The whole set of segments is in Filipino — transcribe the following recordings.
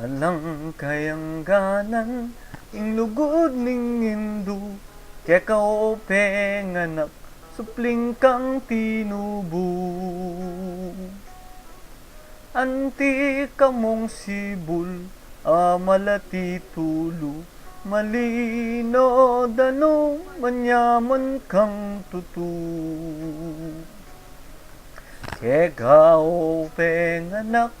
Alang kayangganan ing lugod ning Hindu kaya kaopenganak supling kang tinubo. Anti kamong sibul malati tulo malino dano manyaman kang tutu. Kaya kaopenganak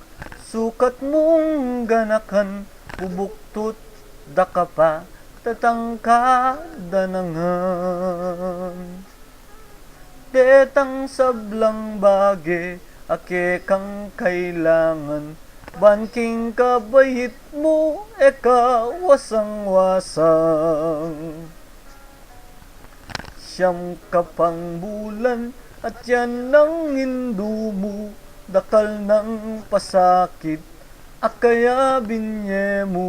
sukat mong ganakan bubuktot da ka pa tatangka danangan. Detang sablang bage ake kang kailangan banking kabayit mo eka wasang-wasang. Siyam kapang bulan at yan ang Hindu mo dakal ng pasakit akaya binye mo.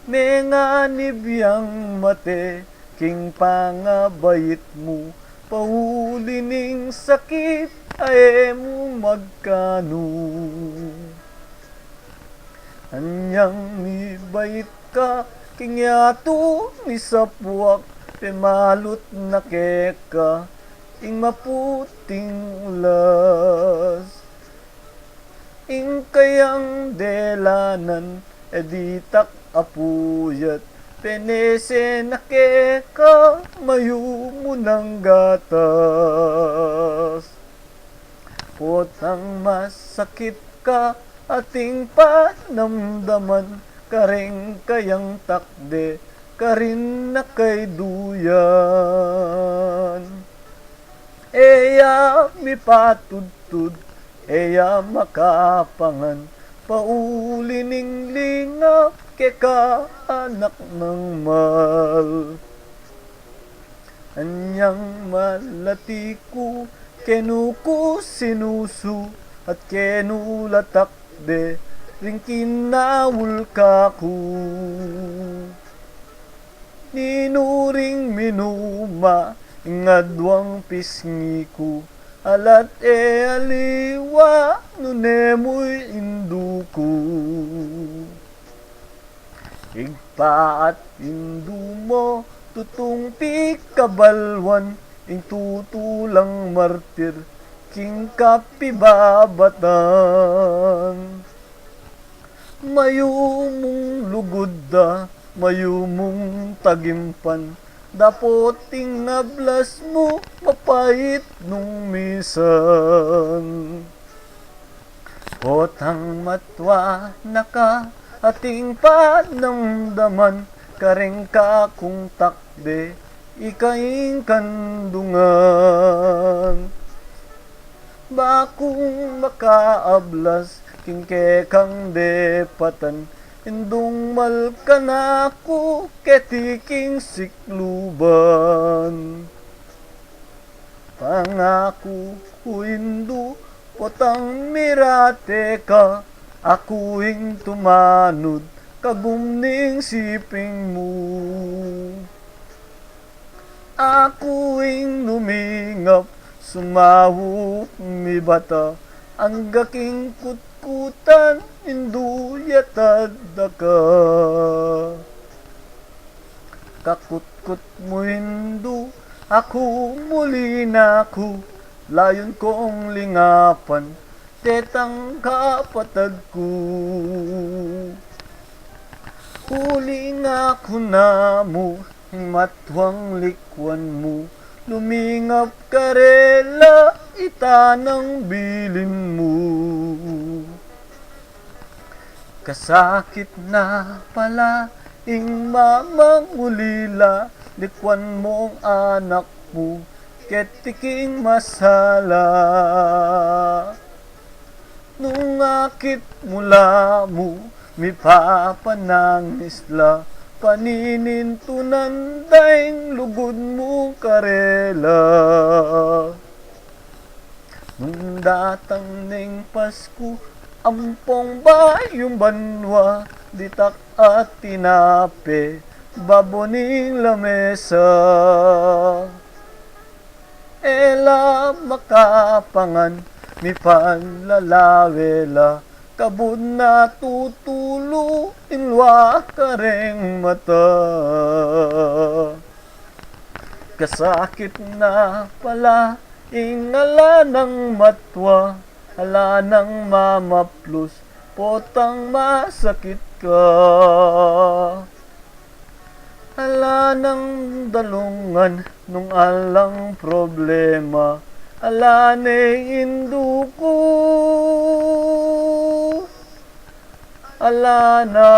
Menganib yang mate king pangabayit mo pahuli ning sakit ay mo magkano. Anyang nibayit ka king yato ni sapwak pemalot na keka ing maputing ulas. Ing kayang delanan editak apuyat penese na keka mayu mo ng gatas. Potang masakit ka ating panamdaman karing kayang takde karin na kay duyan. Eya mi patudtud eya makapangan pauli ning lingap keka anak ng mal. Anyang malatiku kenuku sinusu at kenulatakde ring kinawul kaku. Ninuring minuma ngadwang pisngiku alat aliwa nunemoy induku. Igpa at indu mo tutong pikabalwan ing tutulang martir king kapibabatan. Mayu mong lugod da mayu mong tagimpan dapoting nablas mo mapait nung misan. Potang matwa naka ating panamdaman karing ka kung takde ikaing kandungan. Bakung makaablas king kekang depatan indung malkanako ketiking sikluban. Pangako ko Hindu potang mirate ka akuing tumanod kagumning siping mo. Akuing lumingap sumawok mi bata ang gaking kutkutan Hindu yatad ka. Kakutkut mo Hindu ako muli na ako layon kong lingapan tetang kapatag ko. Huli nga ko na mo matwang likwan mo lumingap karela itanang bilin mo. Kasakit na pala ing mamang ulila likwan mong anak mo ketiking masala. Nung akit mula mo mi papanangisla paninintunan daing lugod mo karela. Nung datang ning Pasko ampong ba yung banwa ditak at tinape baboning lamesa. Ela makapangan mi panlalawela kabud na tutulo inwa kareng mata. Kasakit na pala ingala ng matwa, hala ng mamaplos, potang masakit ka. Hala ng dalungan nung alang problema, ala ne induko. Ala na,